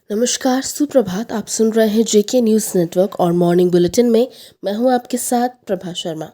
नमस्कार, सुप्रभात। आप सुन रहे हैं जेके न्यूज़ नेटवर्क और मॉर्निंग बुलेटिन में मैं हूं आपके साथ प्रभा शर्मा।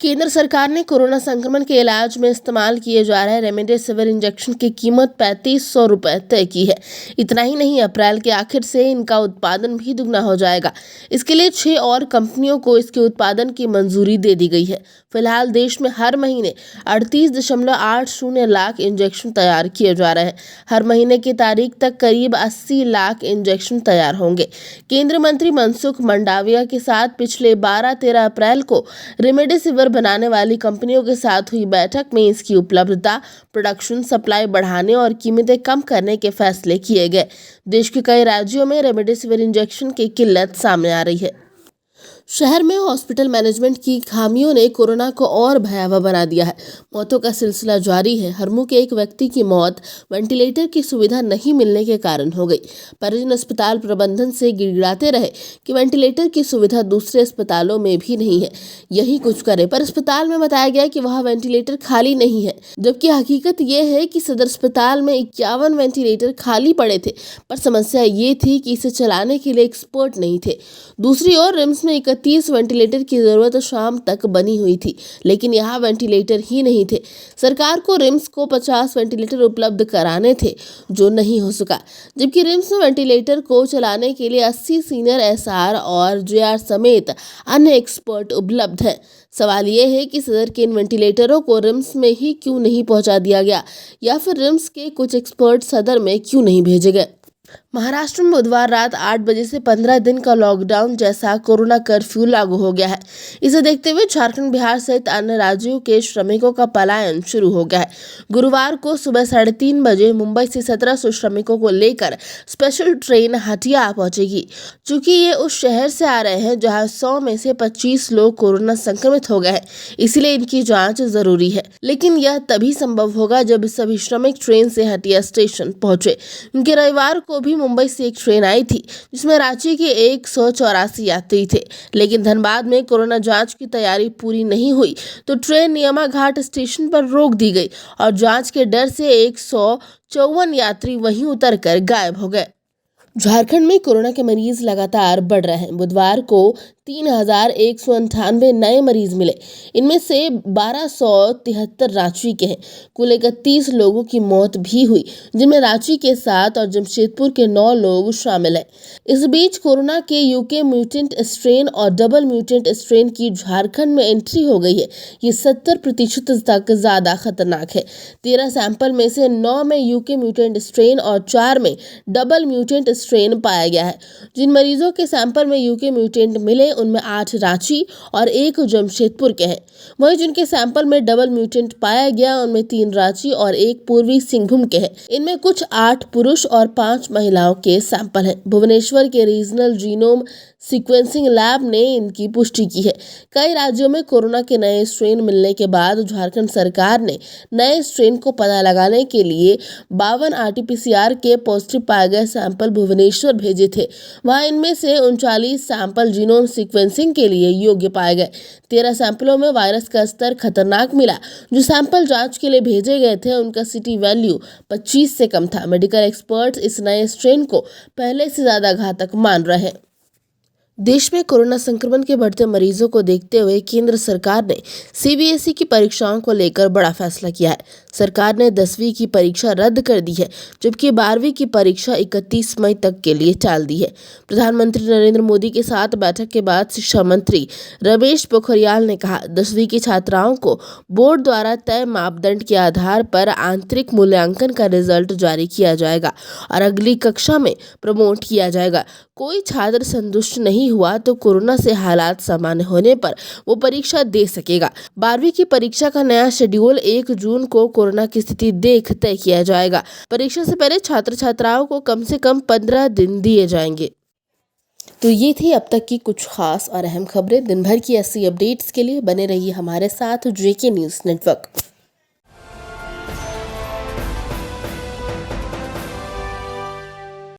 केंद्र सरकार ने कोरोना संक्रमण के इलाज में इस्तेमाल किए जा रहे रेमडेसिविर इंजेक्शन की कीमत 3500 रुपये तय की है। इतना ही नहीं, अप्रैल के आखिर से इनका उत्पादन भी दुगना हो जाएगा। इसके लिए 6 और कंपनियों को इसके उत्पादन की मंजूरी दे दी गई है। फिलहाल देश में हर महीने 38.80 लाख इंजेक्शन तैयार किए जा रहे हैं। हर महीने की तारीख तक करीब 80 लाख इंजेक्शन तैयार होंगे। केंद्रीय मंत्री मनसुख मंडाविया के साथ पिछले 12-13 अप्रैल को रेमडेसिविर बनाने वाली कंपनियों के साथ हुई बैठक में इसकी उपलब्धता, प्रोडक्शन, सप्लाई बढ़ाने और कीमतें कम करने के फैसले किए गए। देश के कई राज्यों में रेमडेसिविर इंजेक्शन की किल्लत सामने आ रही है। शहर में हॉस्पिटल मैनेजमेंट की खामियों ने कोरोना को और भयावह बना दिया है। मौतों का सिलसिला जारी है। हरमू के एक व्यक्ति की मौत वेंटिलेटर की सुविधा नहीं मिलने के कारण हो गई। परिजन अस्पताल प्रबंधन से गिड़गिड़ाते रहे कि वेंटिलेटर की सुविधा दूसरे अस्पतालों में भी नहीं है, यही कुछ करे। पर अस्पताल में बताया गया कि वहाँ वेंटिलेटर खाली नहीं है, जबकि हकीकत ये है कि सदर अस्पताल में 51 वेंटिलेटर खाली पड़े थे। पर समस्या ये थी कि इसे चलाने के लिए एक्सपर्ट नहीं थे। दूसरी ओर रिम्स में 31 वेंटिलेटर की जरूरत शाम तक बनी हुई थी, लेकिन यहाँ वेंटिलेटर ही नहीं थे। सरकार को रिम्स को 50 वेंटिलेटर उपलब्ध कराने थे, जो नहीं हो सका। जबकि रिम्स में वेंटिलेटर को चलाने के लिए 80 सीनियर एसआर और जेआर समेत अन्य एक्सपर्ट उपलब्ध हैं। सवाल ये है कि सदर के इन वेंटिलेटरों को रिम्स में ही क्यों नहीं पहुंचा दिया गया, या फिर रिम्स के कुछ एक्सपर्ट सदर में क्यों नहीं भेजे गए। महाराष्ट्र में बुधवार रात 8 बजे से 15 दिन का लॉकडाउन जैसा कोरोना कर्फ्यू लागू हो गया है। इसे देखते हुए झारखंड, बिहार सहित अन्य राज्यों के श्रमिकों का पलायन शुरू हो गया है। गुरुवार को सुबह 3:30 बजे मुंबई से 1700 श्रमिकों को लेकर स्पेशल ट्रेन हटिया पहुंचेगी। चूंकि ये उस शहर से आ रहे हैं जहां 100 में से 25 लोग कोरोना संक्रमित हो गए हैं, इसलिए इनकी जाँच जरूरी है। लेकिन यह तभी संभव होगा जब सभी श्रमिक ट्रेन से हटिया स्टेशन पहुंचे। उनके रविवार को भी मुंबई से एक ट्रेन आई थी, जिसमें रांची के 184 यात्री थे। लेकिन धनबाद में कोरोना जांच की तैयारी पूरी नहीं हुई तो ट्रेन नियमा घाट स्टेशन पर रोक दी गई और जांच के डर से 154 यात्री वहीं उतरकर गायब हो गए। झारखंड में कोरोना के मरीज लगातार बढ़ रहे हैं। बुधवार को 3198 नए मरीज मिले। इनमें से 1273 रांची के हैं। कुल 31 लोगों की मौत भी हुई, जिनमें रांची के 7 और जमशेदपुर के 9 लोग शामिल हैं। इस बीच कोरोना के यूके म्यूटेंट स्ट्रेन और डबल म्यूटेंट स्ट्रेन की झारखंड में एंट्री हो गई है। ये 70% तक ज्यादा खतरनाक है। 13 सैंपल में से 9 में यूके म्यूटेंट स्ट्रेन और 4 में डबल म्यूटेंट स्ट्रेन पाया गया है। जिन मरीजों के सैंपल में यूके म्यूटेंट मिले उनमें 8 रांची और 1 जमशेदपुर के हैं। वहीं जिनके सैंपल में डबल म्यूटेंट पाया गया उनमें 3 रांची और 1 पूर्वी सिंहभूम के हैं। इनमें कुछ 8 पुरुष और 5 महिलाओं के सैंपल हैं। भुवनेश्वर के रीजनल जीनोम सीक्वेंसिंग लैब ने इनकी पुष्टि की है। कई राज्यों में कोरोना के नए स्ट्रेन मिलने के बाद झारखंड सरकार ने नए स्ट्रेन को पता लगाने के लिए 52 RT-PCR के पॉजिटिव पाए गए सैंपल भुवनेश्वर भेजे थे। वहां इनमें से 39 सैंपल जीनोम सीक्वेंसिंग के लिए योग्य पाए गए। 13 सैंपलों में वायरस का स्तर खतरनाक मिला। जो सैंपल जांच के लिए भेजे गए थे उनका सिटी वैल्यू 25 से कम था। मेडिकल एक्सपर्ट्स इस नए स्ट्रेन को पहले से ज्यादा घातक मान रहे हैं। देश में कोरोना संक्रमण के बढ़ते मरीजों को देखते हुए केंद्र सरकार ने सीबीएसई की परीक्षाओं को लेकर बड़ा फैसला किया है। सरकार ने 10वीं की परीक्षा रद्द कर दी है, जबकि 12वीं की परीक्षा 31 मई तक के लिए टाल दी है। प्रधानमंत्री नरेंद्र मोदी के साथ बैठक के बाद शिक्षा मंत्री रमेश पोखरियाल ने कहा, 10वीं की छात्राओं को बोर्ड द्वारा तय मापदंड के आधार पर आंतरिक मूल्यांकन का रिजल्ट जारी किया जाएगा और अगली कक्षा में प्रमोट किया जाएगा। कोई छात्र संतुष्ट नहीं हुआ तो कोरोना से हालात सामान्य होने पर वो परीक्षा दे सकेगा। 12वीं की परीक्षा का नया शेड्यूल 1 जून को कोरोना की स्थिति देख तय किया जाएगा। परीक्षा से पहले छात्र छात्राओं को कम से कम 15 दिन दिए जाएंगे। तो ये थी अब तक की कुछ खास और अहम खबरें। दिन भर की ऐसी अपडेट्स के लिए बने रहिए हमारे साथ जेके न्यूज़ नेटवर्क।